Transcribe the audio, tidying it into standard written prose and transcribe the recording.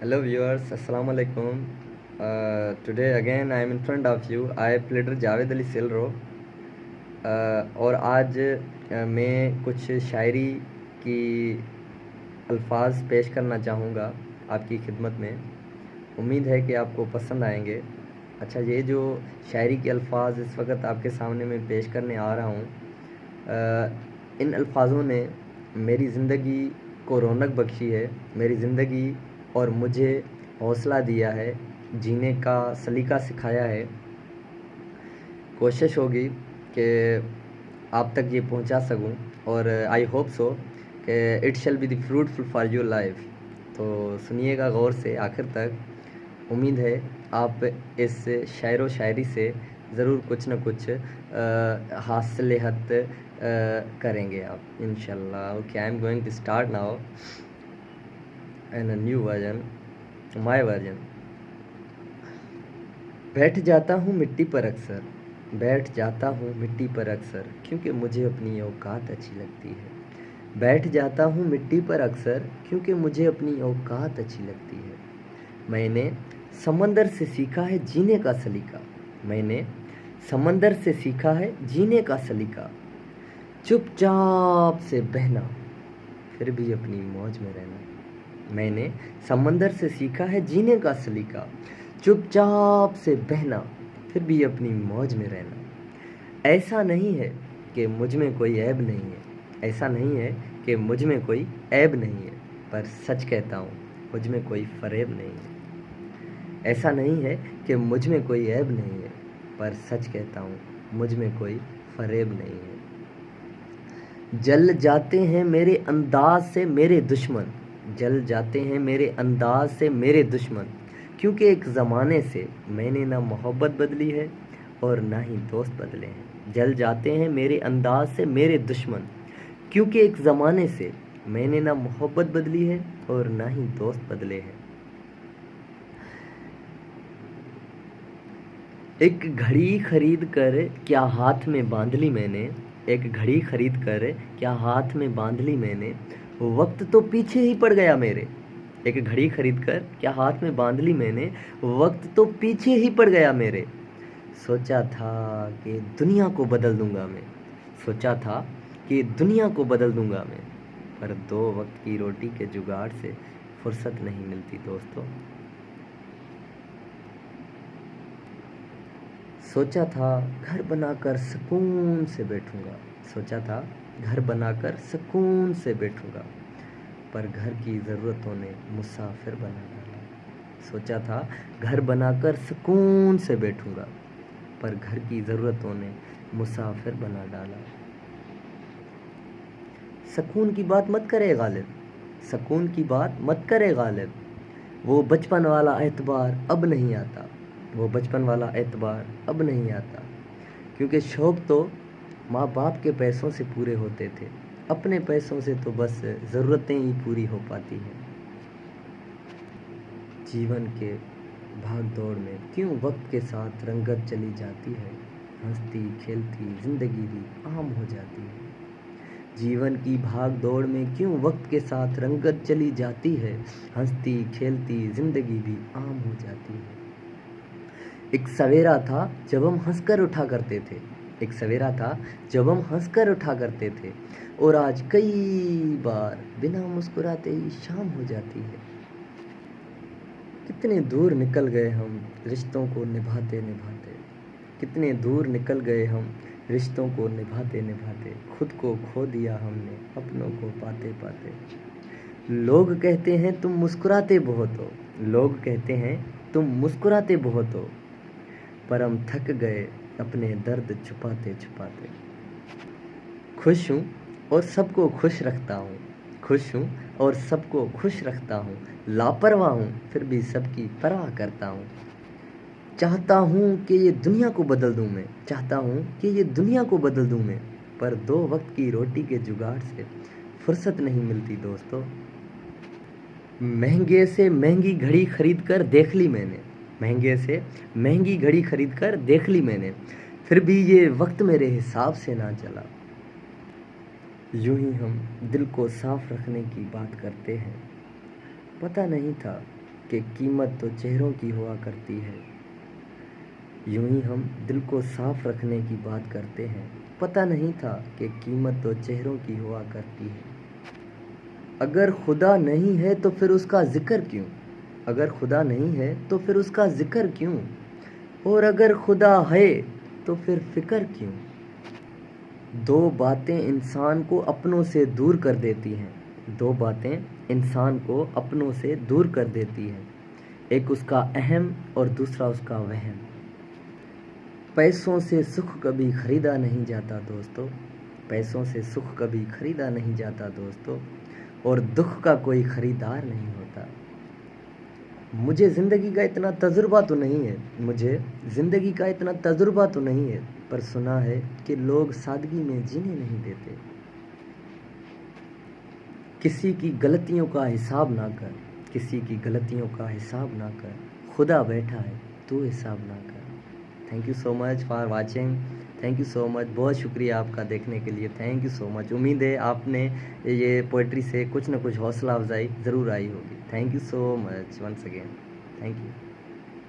Hello viewers, Assalamu alaikum. Today again I am in front of you. I pleader Javed Ali सिलरो और आज मैं कुछ शायरी की अल्फाज पेश करना चाहूँगा आपकी खिदमत में। उम्मीद है कि आपको पसंद आएंगे। अच्छा, ये जो शायरी के अल्फाज इस वक्त आपके सामने मैं पेश करने आ रहा हूँ, इन अल्फाजों ने मेरी ज़िंदगी को रौनक बख्शी है, मेरी ज़िंदगी और मुझे हौसला दिया है, जीने का सलीका सिखाया है। कोशिश होगी कि आप तक ये पहुंचा सकूं और आई होप सो कि it shall be the fruitful for your life. तो सुनिएगा गौर से आखिर तक। उम्मीद है आप इस शायरो शायरी से ज़रूर कुछ न कुछ हासिलत करेंगे आप इंशाल्लाह। Okay, I am going to start now and a new version, my version. बैठ जाता हूँ मिट्टी पर अक्सर, बैठ जाता हूँ मिट्टी पर अक्सर, क्योंकि मुझे अपनी औकात अच्छी लगती है। बैठ जाता हूँ मिट्टी पर अक्सर, क्योंकि मुझे अपनी औकात अच्छी लगती है। मैंने समंदर से सीखा है जीने का सलीका, मैंने समंदर से सीखा है जीने का सलीका। चुपचाप से बहना, फिर भी अपनी मौज में रहना। मैंने समंदर से सीखा है जीने का सलीका। चुपचाप से बहना, फिर भी अपनी मौज में रहना। ऐसा नहीं है कि मुझ में कोई ऐब नहीं है, ऐसा नहीं है कि मुझ में कोई ऐब नहीं है, पर सच कहता हूँ मुझ में कोई फरेब नहीं है। ऐसा नहीं है कि मुझ में कोई ऐब नहीं है, पर सच कहता हूँ मुझ में कोई फरेब नहीं है। जल जाते हैं मेरे अंदाज से मेरे दुश्मन, जल जाते हैं मेरे अंदाज से मेरे दुश्मन, क्योंकि एक ज़माने से मैंने ना मोहब्बत बदली है और ना ही दोस्त बदले हैं। जल जाते हैं मेरे अंदाज से मेरे दुश्मन, क्योंकि एक ज़माने से मैंने ना मोहब्बत बदली है और ना ही दोस्त बदले हैं। एक घड़ी खरीद कर क्या हाथ में बांध ली मैंने, एक घड़ी खरीद कर क्या हाथ में बांध ली मैंने, वक्त तो पीछे ही पड़ गया मेरे। एक घड़ी खरीद कर क्या हाथ में बांध ली मैंने, वक्त तो पीछे ही पड़ गया मेरे। सोचा था कि दुनिया को बदल दूंगा मैं, सोचा था कि दुनिया को बदल दूंगा मैं, पर दो वक्त की रोटी के जुगाड़ से फुर्सत नहीं मिलती दोस्तों। सोचा था घर बनाकर सुकून से बैठूंगा, सोचा था घर बनाकर सुकून से बैठूंगा, पर घर की ज़रूरतों ने मुसाफिर बना डाला। सोचा था घर बनाकर सुकून से बैठूंगा, पर घर की ज़रूरतों ने मुसाफिर बना डाला। सुकून की बात मत करे गालिब, सुकून की बात मत करे गालिब, वो बचपन वाला एतबार अब नहीं आता, वो बचपन वाला एतबार अब नहीं आता। क्योंकि शौक़ तो माँ बाप के पैसों से पूरे होते थे, अपने पैसों से तो बस ज़रूरतें ही पूरी हो पाती हैं। जीवन के भाग दौड़ में क्यों वक्त के साथ रंगत चली जाती है, हंसती खेलती ज़िंदगी भी आम हो जाती है। जीवन की भाग दौड़ में क्यों वक्त के साथ रंगत चली जाती है, हंसती खेलती ज़िंदगी भी आम हो जाती है। एक सवेरा था जब हम हंसकर उठा करते थे, एक सवेरा था जब हम हंसकर उठा करते थे, और आज कई बार बिना मुस्कुराते ही शाम हो जाती है। कितने दूर निकल गए हम रिश्तों को निभाते निभाते, कितने दूर निकल गए हम रिश्तों को निभाते निभाते, खुद को खो दिया हमने अपनों को पाते पाते। लोग कहते हैं तुम मुस्कुराते बहुत हो, लोग कहते हैं तुम मुस्कुराते बहुत हो, पर हम थक गए अपने दर्द छुपाते छुपाते। खुश हूँ और सबको खुश रखता हूँ, खुश हूँ और सबको खुश रखता हूँ, लापरवाह हूँ फिर भी सबकी परवाह करता हूँ। चाहता हूँ कि ये दुनिया को बदल दूँ मैं, चाहता हूँ कि ये दुनिया को बदल दूँ मैं, पर दो वक्त की रोटी के जुगाड़ से फुर्सत नहीं मिलती दोस्तों। महंगे से महंगी घड़ी खरीद कर देख ली मैंने, महंगे से महंगी घड़ी खरीद कर देख ली मैंने, फिर भी ये वक्त मेरे हिसाब से ना चला। यूं ही हम दिल को साफ रखने की बात करते हैं, पता नहीं था کہ قیمت تو چہروں کی ہوا کرتی ہے۔ یوں ہی ہم دل کو صاف رکھنے کی بات کرتے ہیں، پتہ نہیں تھا کہ قیمت تو چہروں کی ہوا کرتی ہے۔ اگر خدا نہیں ہے تو پھر اس کا ذکر کیوں؟ اگر خدا نہیں ہے تو پھر اس کا ذکر کیوں؟ اور اگر خدا ہے تو پھر فکر کیوں؟ دو باتیں انسان کو اپنوں سے دور کر دیتی ہیں، دو باتیں انسان کو اپنوں سے دور کر دیتی ہیں، ایک اس کا اہم اور دوسرا اس کا وہم۔ پیسوں سے سکھ کبھی خریدا نہیں جاتا دوستو، پیسوں سے سکھ کبھی خریدا نہیں جاتا دوستو، اور دکھ کا کوئی خریدار نہیں ہوتا۔ مجھے زندگی کا اتنا تجربہ تو نہیں ہے، مجھے زندگی کا اتنا تجربہ تو نہیں ہے، پر سنا ہے کہ لوگ سادگی میں جینے نہیں دیتے۔ کسی کی غلطیوں کا حساب نہ کر، کسی کی غلطیوں کا حساب نہ کر، خدا بیٹھا ہے تو حساب نہ کر۔ Thank you so much for watching, thank you so much, بہت شکریہ آپ کا دیکھنے کے لیے، تھینک یو سو مچ۔ امید ہے آپ نے یہ پوئٹری سے کچھ نہ کچھ حوصلہ افزائی ضرور آئی ہوگی۔ Thank you so much once again, thank you.